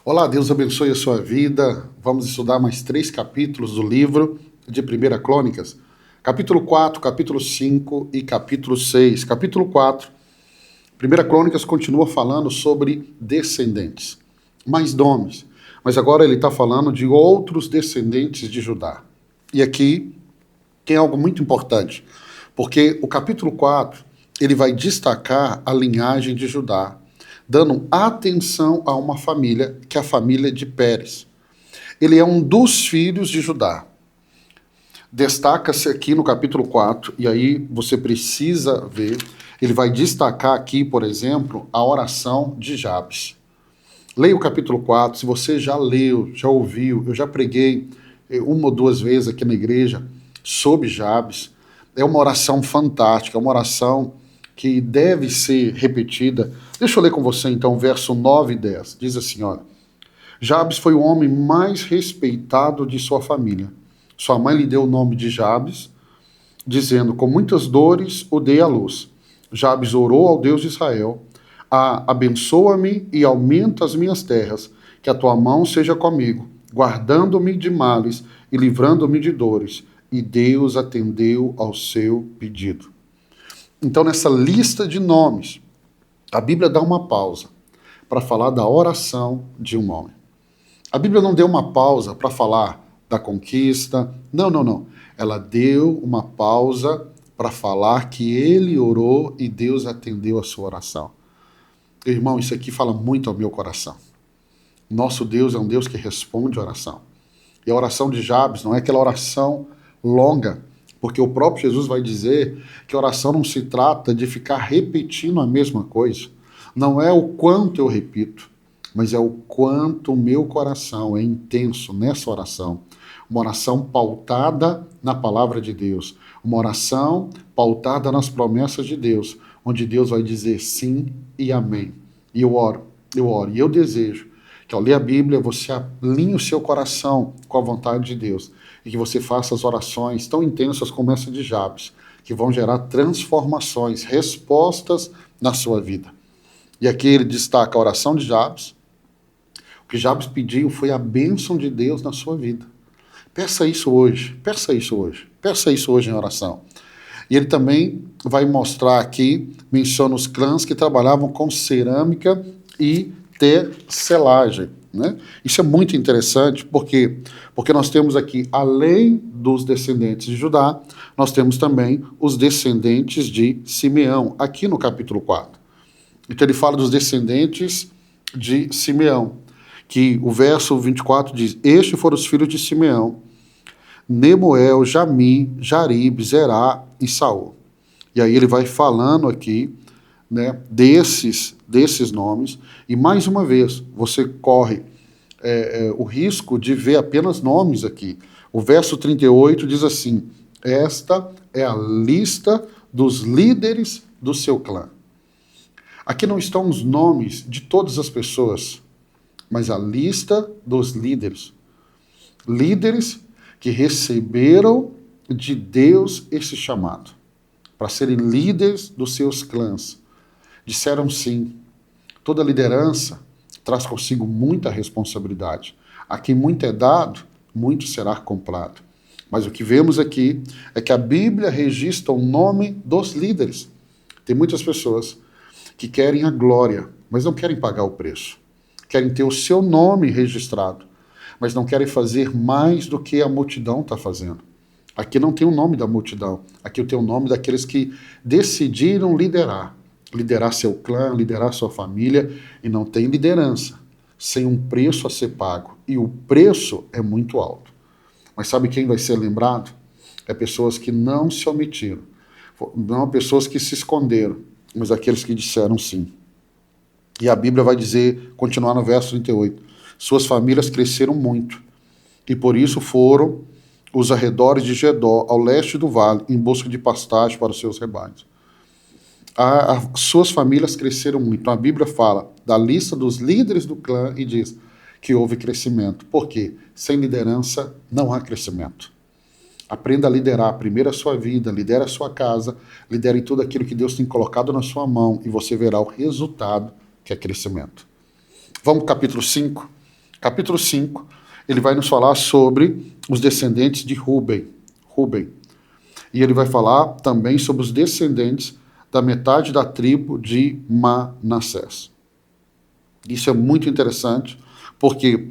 Olá, Deus abençoe a sua vida. Vamos estudar mais 3 capítulos do livro de 1 Crônicas. Capítulo 4, capítulo 5 e capítulo 6. Capítulo 4, 1 Crônicas continua falando sobre descendentes, mais nomes. Mas agora ele está falando de outros descendentes de Judá. E aqui tem algo muito importante, porque o capítulo 4 ele vai destacar a linhagem de Judá, dando atenção a uma família, que é a família de Pérez. Ele é um dos filhos de Judá. Destaca-se aqui no capítulo 4, e aí você precisa ver, ele vai destacar aqui, por exemplo, a oração de Jabes. Leia o capítulo 4, se você já leu, já ouviu, eu já preguei uma ou duas vezes aqui na igreja sobre Jabes. É uma oração fantástica, é uma oração que deve ser repetida. Deixa eu ler com você então o verso 9 e 10. Diz assim, olha: Jabes foi o homem mais respeitado de sua família. Sua mãe lhe deu o nome de Jabes, dizendo, com muitas dores o dei à luz. Jabes orou ao Deus de Israel: abençoa-me e aumenta as minhas terras, que a tua mão seja comigo, guardando-me de males e livrando-me de dores. E Deus atendeu ao seu pedido. Então, nessa lista de nomes, a Bíblia dá uma pausa para falar da oração de um homem. A Bíblia não deu uma pausa para falar da conquista. Não, não, não. Ela deu uma pausa para falar que ele orou e Deus atendeu a sua oração. Irmão, isso aqui fala muito ao meu coração. Nosso Deus é um Deus que responde a oração. E a oração de Jabes não é aquela oração longa, porque o próprio Jesus vai dizer que a oração não se trata de ficar repetindo a mesma coisa. Não é o quanto eu repito, mas é o quanto o meu coração é intenso nessa oração. Uma oração pautada na palavra de Deus. Uma oração pautada nas promessas de Deus, onde Deus vai dizer sim e amém. E eu oro, e eu desejo que ao ler a Bíblia você alinhe o seu coração com a vontade de Deus e que você faça as orações tão intensas como essa de Jabes, que vão gerar transformações, respostas na sua vida. E aqui ele destaca a oração de Jabes. O que Jabes pediu foi a bênção de Deus na sua vida. Peça isso hoje, peça isso hoje, peça isso hoje em oração. E ele também vai mostrar aqui, menciona os clãs que trabalhavam com cerâmica e tecelagem, né? Isso é muito interessante, porque nós temos aqui, além dos descendentes de Judá, nós temos também os descendentes de Simeão, aqui no capítulo 4. Então ele fala dos descendentes de Simeão, que o verso 24 diz, estes foram os filhos de Simeão, Nemuel, Jami, Jarib, Zerá e Saul. E aí ele vai falando aqui, né, desses nomes, e mais uma vez, você corre o risco de ver apenas nomes aqui. O verso 38 diz assim, esta é a lista dos líderes do seu clã. Aqui não estão os nomes de todas as pessoas, mas a lista dos líderes. Líderes que receberam de Deus esse chamado, para serem líderes dos seus clãs. Disseram sim. Toda liderança traz consigo muita responsabilidade. A quem muito é dado, muito será comprado. Mas o que vemos aqui é que a Bíblia registra o nome dos líderes. Tem muitas pessoas que querem a glória, mas não querem pagar o preço. Querem ter o seu nome registrado, mas não querem fazer mais do que a multidão está fazendo. Aqui não tem o nome da multidão, aqui tem o nome daqueles que decidiram liderar seu clã, liderar sua família, e não tem liderança sem um preço a ser pago. E o preço é muito alto. Mas sabe quem vai ser lembrado? É pessoas que não se omitiram, não pessoas que se esconderam, mas aqueles que disseram sim. E a Bíblia vai dizer, continuar no verso 38, suas famílias cresceram muito, e por isso foram os arredores de Gedó, ao leste do vale, em busca de pastagem para os seus rebanhos. As suas famílias cresceram muito. Então a Bíblia fala da lista dos líderes do clã e diz que houve crescimento. Por quê? Sem liderança não há crescimento. Aprenda a liderar primeiro a sua vida, lidere a sua casa, lidere tudo aquilo que Deus tem colocado na sua mão e você verá o resultado, que é crescimento. Vamos para o capítulo 5. Capítulo 5, ele vai nos falar sobre os descendentes de Rúben. E ele vai falar também sobre os descendentes da metade da tribo de Manassés. Isso é muito interessante, porque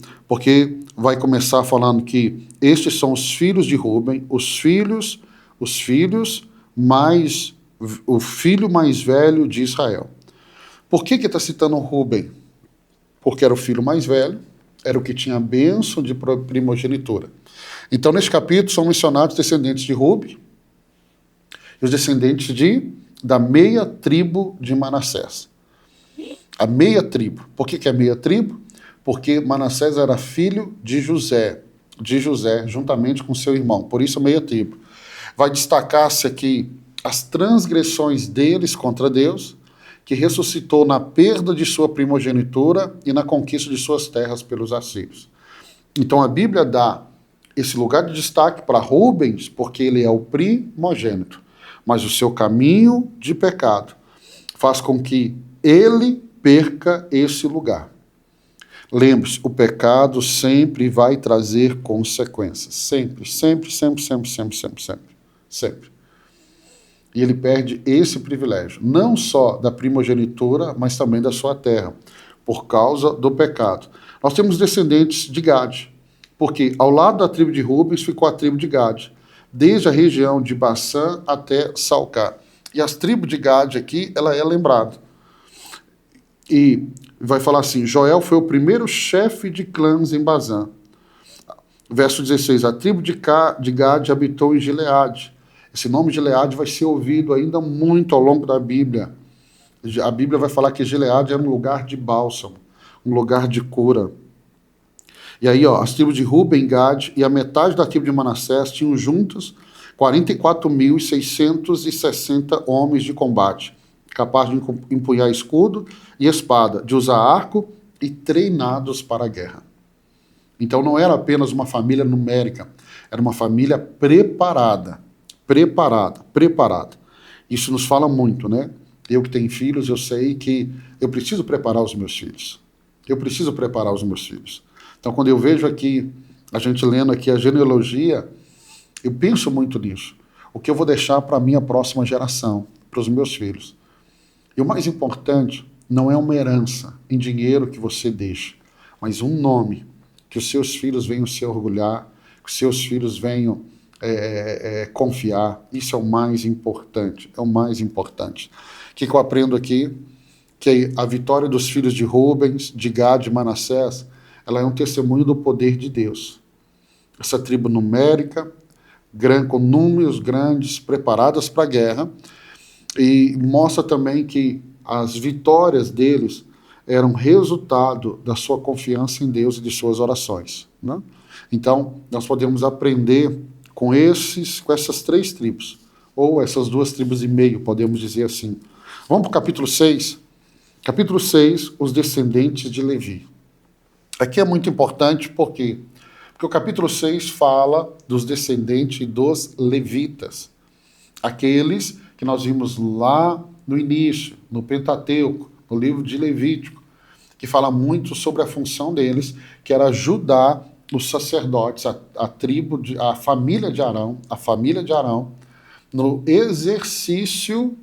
vai começar falando que estes são os filhos de Rúben, o filho mais velho de Israel. Por que está citando Rúben? Porque era o filho mais velho, era o que tinha a bênção de primogenitura. Então, nesse capítulo, são mencionados os descendentes de Rúben e os descendentes da meia tribo de Manassés. A meia tribo. Por que é meia tribo? Porque Manassés era filho de José, juntamente com seu irmão. Por isso, a meia tribo. Vai destacar-se aqui as transgressões deles contra Deus, que ressuscitou na perda de sua primogenitura e na conquista de suas terras pelos assírios. Então a Bíblia dá esse lugar de destaque para Rubens, porque ele é o primogênito, mas o seu caminho de pecado faz com que ele perca esse lugar. Lembre-se, o pecado sempre vai trazer consequências. Sempre. E ele perde esse privilégio, não só da primogenitura, mas também da sua terra, por causa do pecado. Nós temos descendentes de Gade, porque ao lado da tribo de Rubens ficou a tribo de Gade, desde a região de Bassã até Salcar. E as tribos de Gade aqui, ela é lembrada. E vai falar assim, Joel foi o primeiro chefe de clãs em Bazã. Verso 16, a tribo de Gade habitou em Gileade. Esse nome de Gileade vai ser ouvido ainda muito ao longo da Bíblia. A Bíblia vai falar que Gileade era um lugar de bálsamo, um lugar de cura. E aí, as tribos de Rúben, Gade e a metade da tribo de Manassés tinham juntos 44.660 homens de combate, capazes de empunhar escudo e espada, de usar arco e treinados para a guerra. Então não era apenas uma família numérica, era uma família preparada. Isso nos fala muito, né? Eu que tenho filhos, eu sei que eu preciso preparar os meus filhos. Então, quando eu vejo aqui, a gente lendo aqui a genealogia, eu penso muito nisso. O que eu vou deixar para a minha próxima geração, para os meus filhos. E o mais importante não é uma herança em dinheiro que você deixa, mas um nome que os seus filhos venham se orgulhar, que os seus filhos venham confiar. Isso é o mais importante. O que eu aprendo aqui? Que a vitória dos filhos de Rubens, de Gade e Manassés, ela é um testemunho do poder de Deus. Essa tribo numérica, com números grandes, preparadas para a guerra, e mostra também que as vitórias deles eram resultado da sua confiança em Deus e de suas orações, né? Então, nós podemos aprender com essas três tribos, ou essas 2 tribos e meio, podemos dizer assim. Vamos para o capítulo 6. Capítulo 6, os descendentes de Levi. Aqui é muito importante, por quê? Porque o capítulo 6 fala dos descendentes dos levitas, aqueles que nós vimos lá no início, no Pentateuco, no livro de Levítico, que fala muito sobre a função deles, que era ajudar os sacerdotes, a família de Arão, no exercício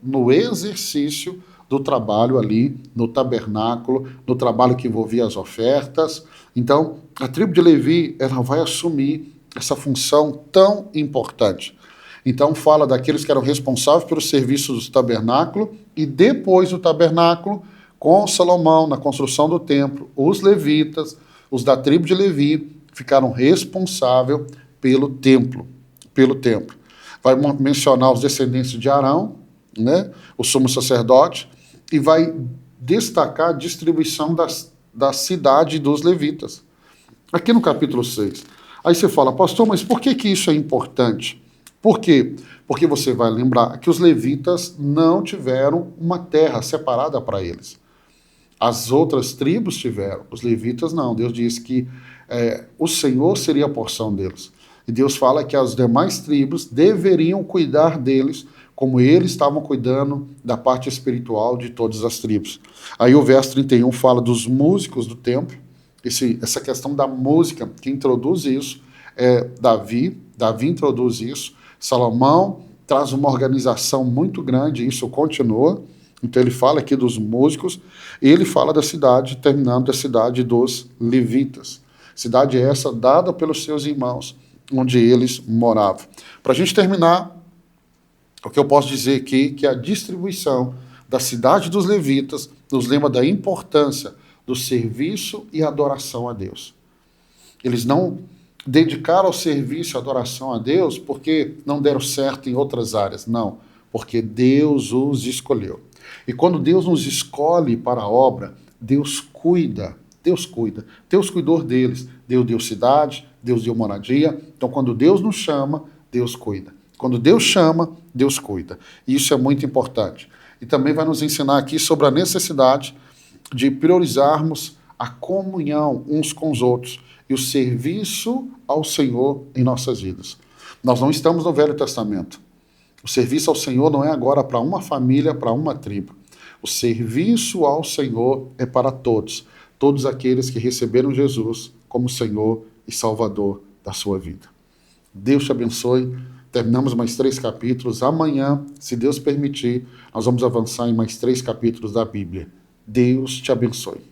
do trabalho ali, no tabernáculo, no trabalho que envolvia as ofertas. Então, a tribo de Levi, ela vai assumir essa função tão importante. Então, fala daqueles que eram responsáveis pelos serviços do tabernáculo, e depois do tabernáculo, com Salomão, na construção do templo, os levitas, os da tribo de Levi, ficaram responsáveis pelo templo. Vai mencionar os descendentes de Arão, né, o sumo sacerdote, e vai destacar a distribuição da cidade dos levitas. Aqui no capítulo 6. Aí você fala, pastor, mas por que isso é importante? Por quê? Porque você vai lembrar que os levitas não tiveram uma terra separada para eles. As outras tribos tiveram, os levitas não. Deus disse que o Senhor seria a porção deles. E Deus fala que as demais tribos deveriam cuidar deles, como eles estavam cuidando da parte espiritual de todas as tribos. Aí o verso 31 fala dos músicos do templo, essa questão da música, que introduz isso, é Davi introduz isso, Salomão traz uma organização muito grande, isso continua, então ele fala aqui dos músicos, e ele fala da cidade, terminando da cidade dos levitas. Cidade essa dada pelos seus irmãos, onde eles moravam. Para a gente terminar, o que eu posso dizer aqui, que a distribuição da cidade dos levitas nos lembra da importância do serviço e adoração a Deus. Eles não dedicaram ao serviço e adoração a Deus porque não deram certo em outras áreas, não, porque Deus os escolheu. E quando Deus nos escolhe para a obra, Deus cuida. Deus cuidou deles. Deus deu cidade, Deus deu moradia. Então, quando Deus nos chama, Deus cuida. Quando Deus chama, Deus cuida. E isso é muito importante. E também vai nos ensinar aqui sobre a necessidade de priorizarmos a comunhão uns com os outros e o serviço ao Senhor em nossas vidas. Nós não estamos no Velho Testamento. O serviço ao Senhor não é agora para uma família, para uma tribo. O serviço ao Senhor é para todos. Todos aqueles que receberam Jesus como Senhor e Salvador da sua vida. Deus te abençoe. Terminamos mais 3 capítulos. Amanhã, se Deus permitir, nós vamos avançar em mais 3 capítulos da Bíblia. Deus te abençoe.